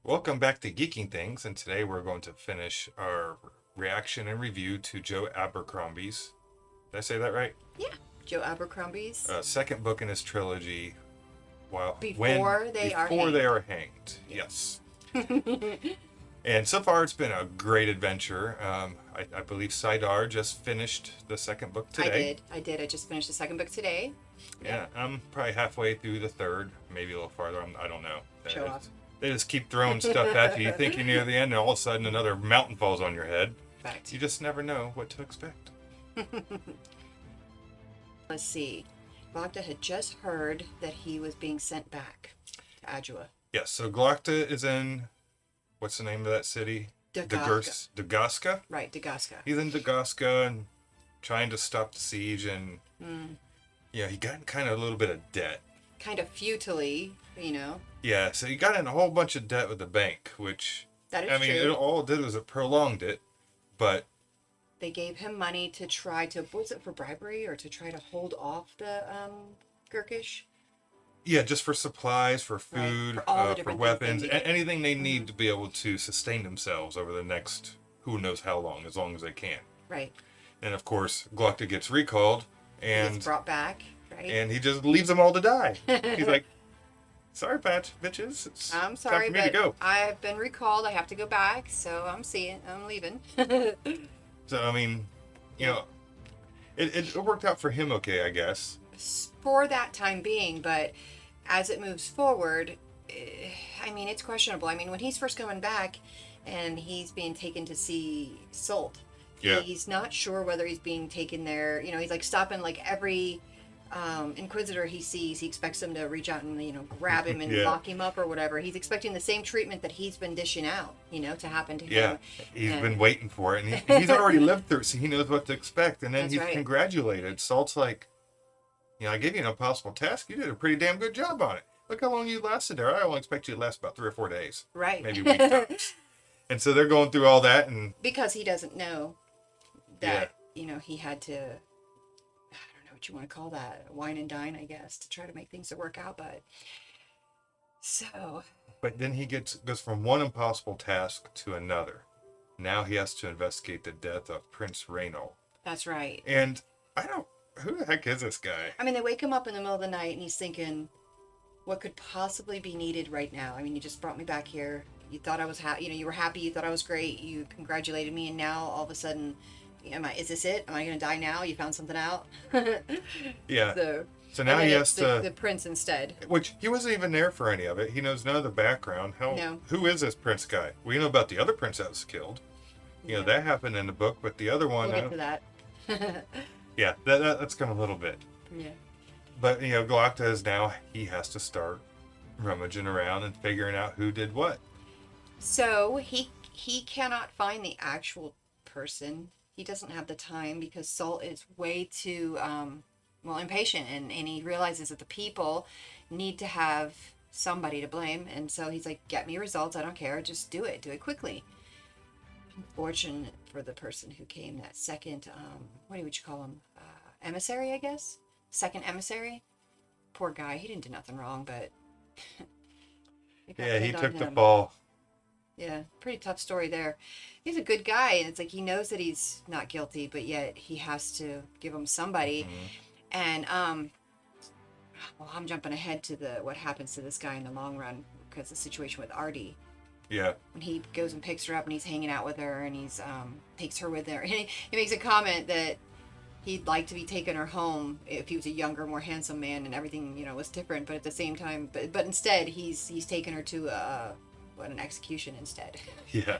Welcome back to Geeking Things, and today we're going to finish our reaction and review to Joe Abercrombie's. Did I say that right? Yeah, Joe Abercrombie's. Second book in his trilogy. Well, Before they are before they hanged. are hanged. Yes. And so far, it's been a great adventure. I believe Saidar just finished the second book today. I did. I just finished the second book today. Yeah, I'm probably halfway through the third, maybe a little farther. I don't know. Show off. They just keep throwing stuff at you. You think you're near the end, and all of a sudden another mountain falls on your head. Fact. You just never know what to expect. Let's see. Bogda had just heard that he was being sent back to Adjua. Yes, so Glocta is in, what's the name of that city? Dagaska? Right, Dagaska. He's in Dagaska and trying to stop the siege, and he got in kind of a little bit of debt. Kind of futilely, Yeah, so he got in a whole bunch of debt with the bank, which, That is true. true. It did was it prolonged it, but... They gave him money to try to, was it for bribery or to try to hold off the Gurkish? Yeah, just for supplies, for food, For all the for different weapons, things they needed. anything they need to be able to sustain themselves over the next who knows how long, as they can. Right. And of course, Glocta gets recalled, and He's brought back, right? and he just leaves them all to die. He's like, "Sorry, bitches. It's I'm time sorry, for me to but go." I've been recalled. I have to go back, so I'm leaving. So I mean, it worked out for him, okay, I guess. For that time being, but as it moves forward, it's questionable. When he's first coming back and he's being taken to see Salt, Yeah. he's not sure whether he's being taken there. He's like stopping like every Inquisitor he sees. He expects him to reach out and grab him and Yeah. lock him up or whatever. He's expecting the same treatment that he's been dishing out, to happen to Yeah, him. he's And- been waiting for it, and he's already lived through it, so he knows what to expect. And then That's he's right. congratulated. Salt's like, I gave you an impossible task. You did a pretty damn good job on it. Look how long you lasted there. I only expect you to last about 3 or 4 days. Right. Maybe a week tops. And so they're going through all that, and Because he doesn't know that, he had to, I don't know what you want to call that, wine and dine, I guess, to try to make things work out. But so, but then he goes from one impossible task to another. Now he has to investigate the death of Prince Raynal. that's right. And who the heck is this guy? They wake him up in the middle of the night and he's thinking, what could possibly be needed right now? You just brought me back here. You thought I was happy, you were happy, you thought I was great, you congratulated me, and now all of a sudden, is this it? Am I going to die now? You found something out? Yeah. So now and then he it's has to... the prince instead. Which, he wasn't even there for any of it. He knows none of the background. No. Who is this prince guy? We know about the other prince that was killed. Yeah. That happened in the book, but the other one... We'll get to that. Yeah, that's gone a little bit. Yeah. But, Glocta is now... He has to start rummaging around and figuring out who did what. So he cannot find the actual person. He doesn't have the time because Salt is way too impatient, and he realizes that the people need to have somebody to blame, and so he's like, get me results, I don't care, just do it quickly. Unfortunate for the person who came, that second what would you call him, emissary, I guess, second emissary. Poor guy, he didn't do nothing wrong, but Yeah, he took the fall. Yeah, pretty tough story there. He's a good guy, and it's like he knows that he's not guilty, but yet he has to give him somebody. Mm-hmm. And I'm jumping ahead to what happens to this guy in the long run, because the situation with Artie, Yeah. when he goes and picks her up and he's hanging out with her and he's takes her with her, and he makes a comment that he'd like to be taking her home if he was a younger, more handsome man, and everything was different. But at the same time, but instead he's taken her to an execution instead. Yeah.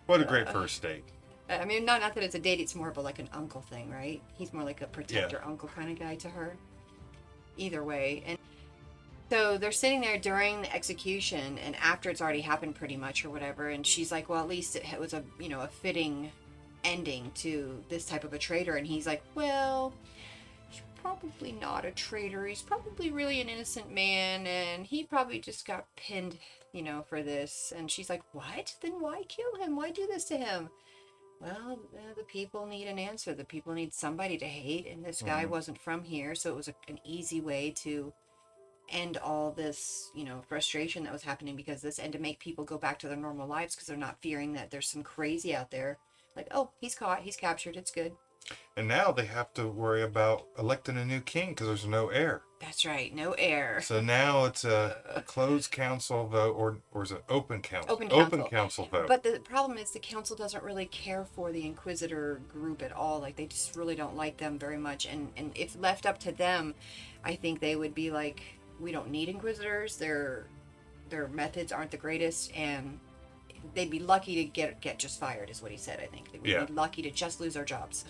What a great first date. Not that it's a date, it's more of like an uncle thing, right? He's more like a protector uncle kind of guy to her. Either way. And so they're sitting there during the execution, and after it's already happened pretty much or whatever, and she's like, well, at least it was a fitting ending to this type of a traitor. And he's like, well, he's probably not a traitor, he's probably really an innocent man, and he probably just got pinned for this. And she's like, what? Then why kill him? Why do this to him? Well, the people need an answer. The people need somebody to hate, and this guy wasn't from here, so it was an easy way to end all this, frustration that was happening because this, and to make people go back to their normal lives because they're not fearing that there's some crazy out there. Like, oh, he's caught, he's captured, it's good. And now they have to worry about electing a new king because there's no heir. That's right, no heir. So now it's a closed council vote, or is it open council? Open council vote. But the problem is the council doesn't really care for the Inquisitor group at all. Like, they just really don't like them very much. And if left up to them, I think they would be like, we don't need Inquisitors. Their methods aren't the greatest, and they'd be lucky to get just fired, is what he said. I think they would be lucky to just lose their jobs.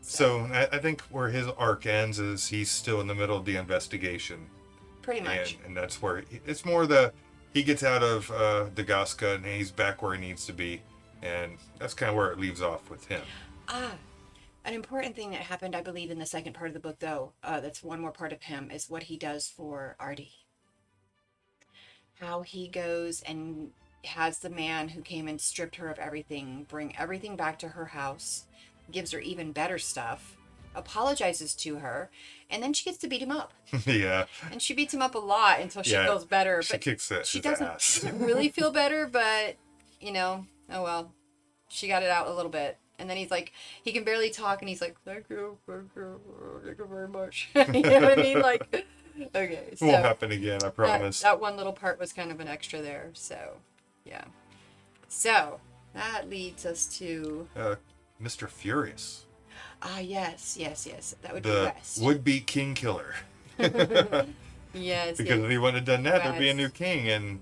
So I think where his arc ends is he's still in the middle of the investigation. Pretty much. And that's where it's more he gets out of Dagaska and he's back where he needs to be. And that's kind of where it leaves off with him. An important thing that happened, I believe, in the second part of the book, though, that's one more part of him, is what he does for Artie. How he goes and has the man who came and stripped her of everything bring everything back to her house, gives her even better stuff, apologizes to her, and then she gets to beat him up. Yeah. And she beats him up a lot until she feels better. She kicks it. She doesn't really feel better, but, oh well. She got it out a little bit. And then he's like, he can barely talk, and he's like, thank you very much. You know what I mean? Like, okay. It won't happen again, I promise. That one little part was kind of an extra there, so, yeah. So, that leads us to... Mr. Furious. Yes. That would be the West. Would-be king killer. Yes. Because if he wouldn't have done that, there'd be a new king, and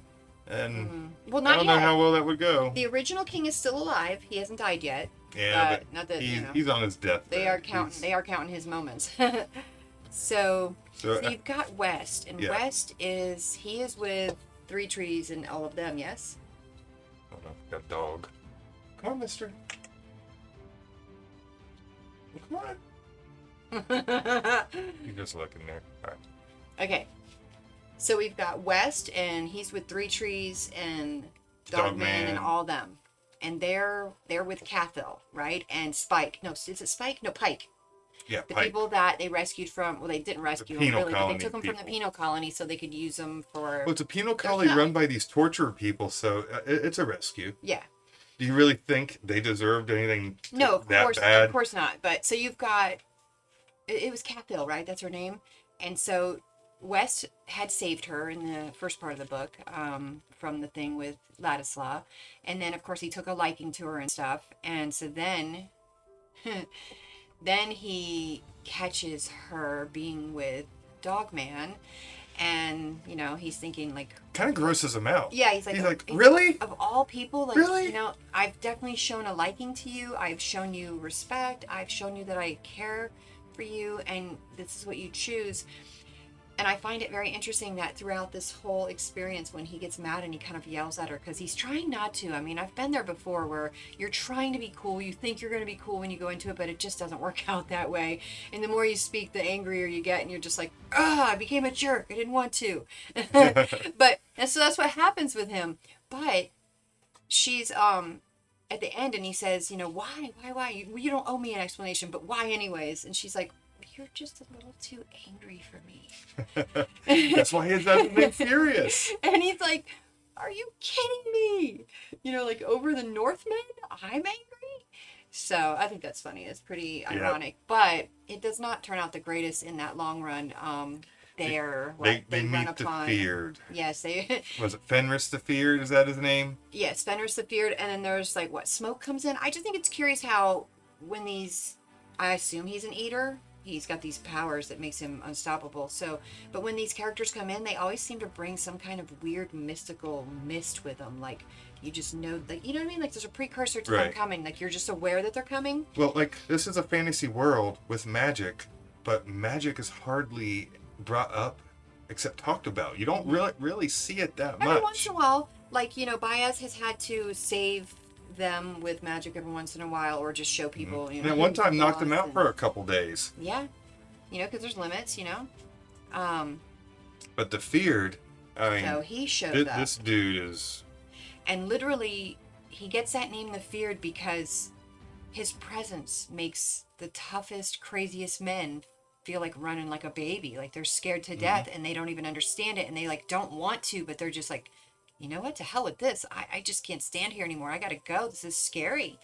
well, not I don't know how well that would go. The original king is still alive. He hasn't died yet. Yeah, but not that he's on his deathbed. They are counting his moments. So you've got West, and West he is with Three Trees and all of them. Yes. Oh no, got a dog. Come on, Mister. Come on. You're just looking there. All right. Okay. So we've got West, and he's with Three Trees and Dogman and all them. And they're with Cathil, right? And Spike. No, is it Spike? No, Pike. Yeah, the Pike. people that they rescued from, well, they didn't rescue them really, but they took them from the penal colony so they could use them for... Well, it's a penal colony run by these tortured people, so it's a rescue. Yeah. Do you really think they deserved anything bad? Of course not. But so you've got... It was Cathil, right? That's her name. And so West had saved her in the first part of the book from the thing with Ladislaw. And then, of course, he took a liking to her and stuff. And so then... then he catches her being with Dogman. And, he's thinking, like... Kind of grosses him out. Yeah, he's like, really? Of all people, like, really? I've definitely shown a liking to you. I've shown you respect. I've shown you that I care for you, and this is what you choose. And I find it very interesting that throughout this whole experience, when he gets mad and he kind of yells at her, because he's trying not to. I mean, I've been there before where you're trying to be cool. You think you're going to be cool when you go into it, but it just doesn't work out that way. And the more you speak, the angrier you get, and you're just like, I became a jerk. I didn't want to. And so that's what happens with him. But she's at the end, and he says, why? You don't owe me an explanation, but why anyways? And she's like, you're just a little too angry for me. That's why his name's Furious. And he's like, are you kidding me? Like, over the Northmen, I'm angry? So I think that's funny. It's pretty ironic. But it does not turn out the greatest in that long run. They meet the Feared. Yes, they... Was it Fenris the Feared? Is that his name? Yes, Fenris the Feared. And then there's, smoke comes in. I just think it's curious how when I assume he's an eater. He's got these powers that makes him unstoppable. So, but when these characters come in, they always seem to bring some kind of weird mystical mist with them. Like, you just know, you know what I mean? Like, there's a precursor to them coming. Like, you're just aware that they're coming. Well, this is a fantasy world with magic, but magic is hardly brought up except talked about. You don't really see it that much. Every once in a while, Baez has had to save them with magic every once in a while, or just show people, And at one time knocked them out for a couple days. Yeah. Because there's limits, But the Feared, so he showed up. This dude is... And literally, he gets that name, the Feared, because his presence makes the toughest, craziest men feel like running like a baby. Like they're scared to death and they don't even understand it. And they like don't want to, but they're just like, you know what, to hell with this. I just can't stand here anymore. I got to go. This is scary.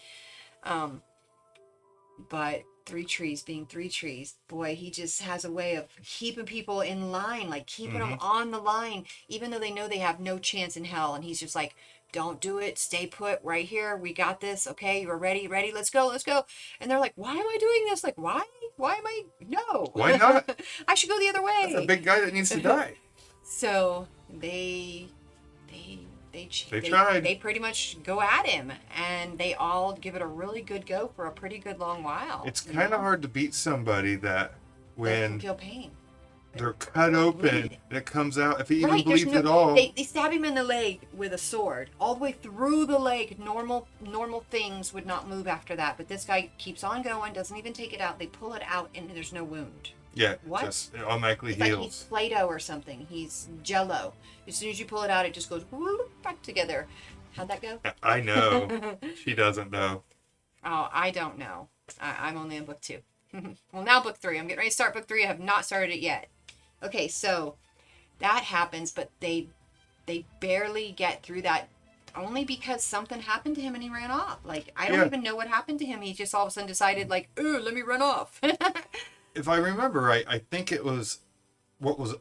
But Three Trees being Three Trees, boy, he just has a way of keeping people in line, like keeping them on the line, even though they know they have no chance in hell. And he's just like, don't do it. Stay put right here. We got this. Okay. You're ready. Ready. Let's go. Let's go. And they're like, why am I doing this? Like, why? Why am I? No. Why not? I should go the other way. That's a big guy that needs to die. So they tried. They pretty much go at him, and they all give it a really good go for a pretty good long while. It's kind of hard to beat somebody that when feel pain. they're cut open and it comes out, if he even Right, bleeds at all. They stab him in the leg with a sword, all the way through the leg. Normal things would not move after that, but this guy keeps on going, doesn't even take it out. They pull it out, and there's no wound. Yeah, What? just it automatically It's like heals. he's Play-Doh or something. He's Jell-O. As soon as you pull it out, it just goes whoop, back together. How'd that go? I know. She doesn't know. Oh, I don't know. I'm only on book 2. Well, now book 3. I'm getting ready to start book 3. I have not started it yet. Okay, so that happens, but they barely get through that only because something happened to him and he ran off. Like, I don't even know what happened to him. He just all of a sudden decided, like, ooh, let me run off. If I remember right, I think it was what was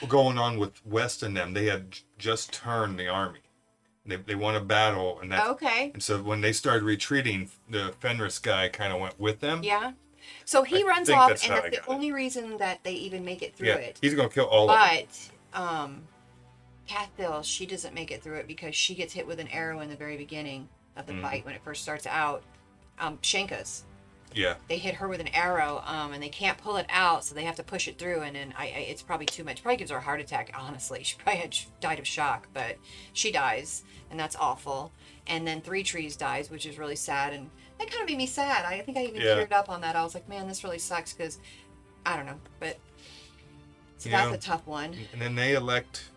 going on with West and them. They had just turned the army. They won a battle, and that. Okay. And so when they started retreating, the Fenris guy kind of went with them. Yeah. So he runs think off, that's and how that's I the got only reason that they even make it through Yeah, it. he's gonna kill all of them. But Cathil, she doesn't make it through it because she gets hit with an arrow in the very beginning of the fight when it first starts out. Shanka's. Yeah. They hit her with an arrow, and they can't pull it out, so they have to push it through. And then it's probably too much. Probably gives her a heart attack. Honestly, she probably died of shock, but she dies, and that's awful. And then Three Trees dies, which is really sad, and that kind of made me sad. I think I even teared up on that. I was like, man, this really sucks because I don't know, but so that's a tough one. And then they elect.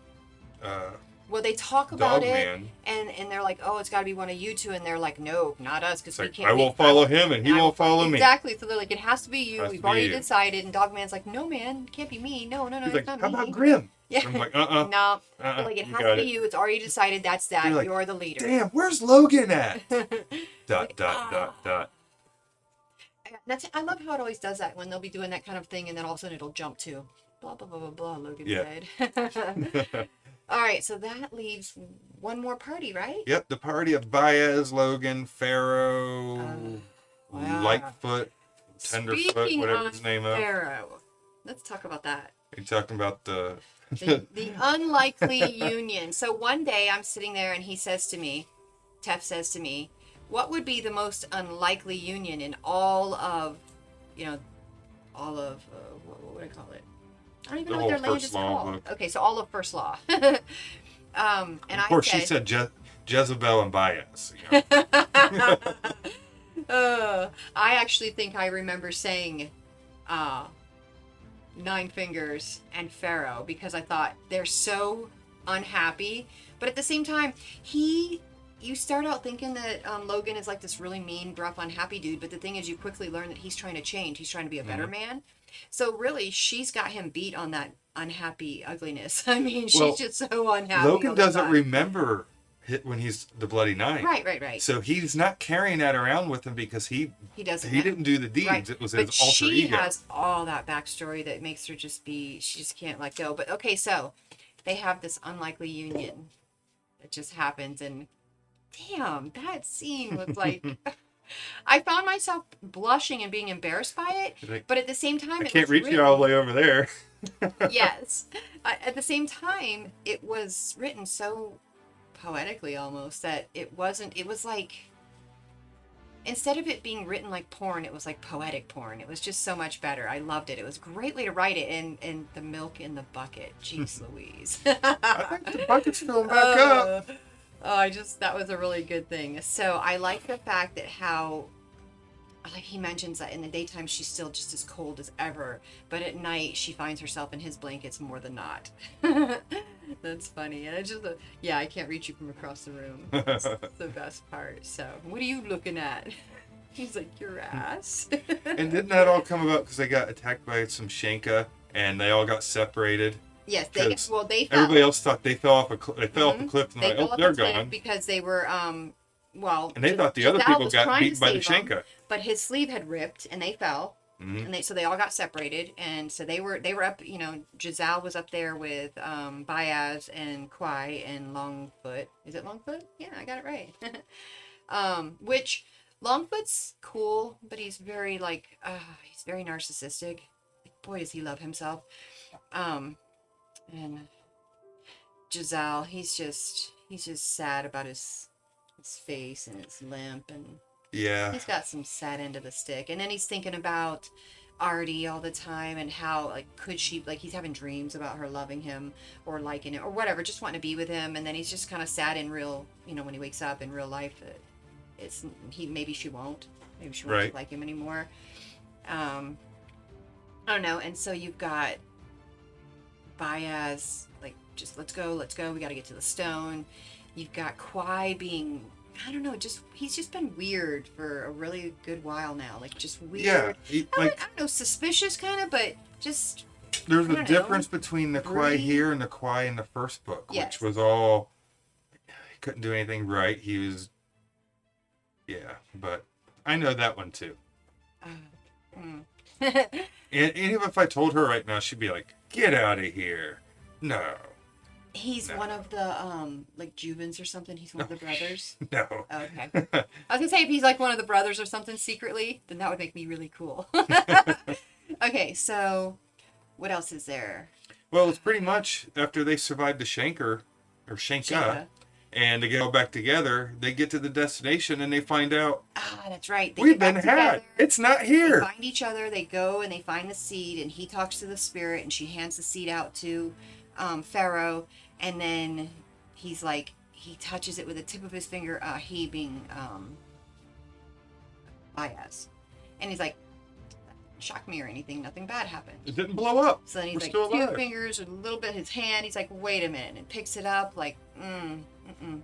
Well, they talk about Dogman. it, and they're like, oh, it's got to be one of you two, and they're like, no, not us, because we can't. I won't follow him, and he won't follow me. Exactly. So they're like, it has to be you. Has We've to be already you. decided. And Dogman's like, no, man, it can't be me. No, He's it's like, not how me. about Grim? Yeah. I'm like, No. They're like, it has to be you. It's already decided. That's that. Like, You're the leader. Damn, where's Logan at? dot. I love how it always does that when they'll be doing that kind of thing, and then all of a sudden it'll jump to blah blah blah blah blah. Logan died. All right, so that leaves one more party, right? Yep, the party of Baez, Logan, Pharaoh, wow. Lightfoot, Tenderfoot, Speaking whatever of his name is. Pharaoh, let's talk about that. Are you talking about the The unlikely union. So one day I'm sitting there and he says to me, Tef says to me, what would be the most unlikely union in all of, what would I call it? I don't even know what their land is called. Okay, so all of First Law. And of course, she said Jezebel and Baez. I actually think I remember saying Nine Fingers and Pharaoh because I thought they're so unhappy. But at the same time, you start out thinking that Logan is like this really mean, gruff, unhappy dude. But the thing is, you quickly learn that he's trying to change. He's trying to be a better man. So really, she's got him beat on that unhappy ugliness. I mean, she's just so unhappy. Logan doesn't remember when he's the Bloody Nine. Right. So he's not carrying that around with him because he didn't do the deeds. Right. It was his alter ego. She has all that backstory that makes her she just can't let go. But okay, so they have this unlikely union that just happens, and damn, that scene was like. I found myself blushing and being embarrassed by it, but at the same time, I can't reach you all the way over there. Yes. At the same time, it was written so poetically almost that it was like, instead of it being written like porn, it was like poetic porn. It was just so much better. I loved it. It was a great way to write it, and the milk in the bucket. Jeez Louise. I think the bucket's filling back up. That was a really good thing. So I like the fact that he mentions that in the daytime she's still just as cold as ever, but at night she finds herself in his blankets more than not. That's funny. And it's just I can't reach you from across the room. That's the best part. So what are you looking at? He's like, your ass. And didn't that all come about because they got attacked by some Shenka and they all got separated? Yes, they 'Cause fell. everybody else thought they fell off they fell off a Mhm. cliff and They like, fell oh, off they're a cliff gone. because they were well, And they thought the other Giselle people was got trying to beaten by the save them, Shenka. but his sleeve had ripped and they fell. Mm-hmm. And so they all got separated, and so they were up. You know, Giselle was up there with Baez and Kwai and Longfoot. Is it Longfoot? Yeah, I got it right. Which Longfoot's cool, but he's very like he's very narcissistic. Boy, does he love himself. And Giselle, he's just sad about his face and his limp, and Yeah. he's got some sad end of the stick. And then he's thinking about Artie all the time and how like could she like he's having dreams about her loving him or liking it or whatever, just wanting to be with him. And then he's just kind of sad in real, you know, when he wakes up in real life that maybe she won't Right. like him anymore. I don't know. And so you've got Baez like just let's go, we got to get to the stone. You've got Kwai being, I don't know, he's just been weird for a really good while now, like just weird. Yeah. I don't know, suspicious kind of, but just there's a I difference between the Kwai Broody. here and the Kwai in the first book, Yes. which was all he couldn't do anything right. He was but I know that one too. And even if I told her right now, she'd be like, "Get out of here!" No. He's one of the like Jubins or something. He's one of the brothers. No. Oh, okay. I was gonna say if he's like one of the brothers or something secretly, then that would make me really cool. Okay, so what else is there? Well, it's pretty much after they survived the Shenka, and they get all back together, they get to the destination and they find out That's right. They we've get been back had. together. It's not They here. find each other. They go and they find the seed, and he talks to the spirit, and she hands the seed out to Pharaoh, and then he's like, he touches it with the tip of his finger. He being Baez, and he's like, shock me or anything. Nothing bad happened. It didn't blow up. So then he's We're like, still two alive. fingers, a little bit his hand. He's like, wait a minute, and picks it up like,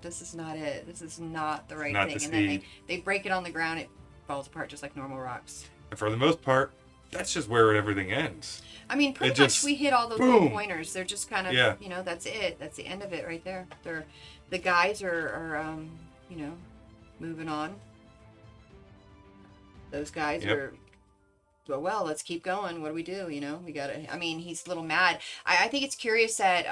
this is not it. This is not the right Not thing. the And then seed. they break it on the ground. It falls apart just like normal rocks. And for the most part, that's just where everything ends. I mean, pretty It much just- we hit all those boom. little pointers. They're just kind of, Yeah. you know, that's it. That's the end of it right there. The guys are you know, moving on. Those guys Yep. are, well, let's keep going. What do we do? You know, we gotta, I mean, he's a little mad. I think it's curious that,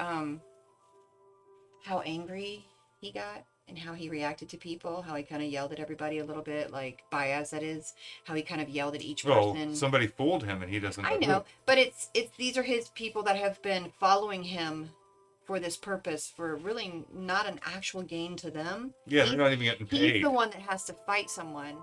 how angry he got and how he reacted to people, how he kind of yelled at everybody a little bit, like Baez, that is, how he kind of yelled at each Well, person. somebody fooled him and he doesn't know. I know, but it's these are his people that have been following him for this purpose, for really not an actual gain to them. Yeah, they're not even getting paid. He's the one that has to fight someone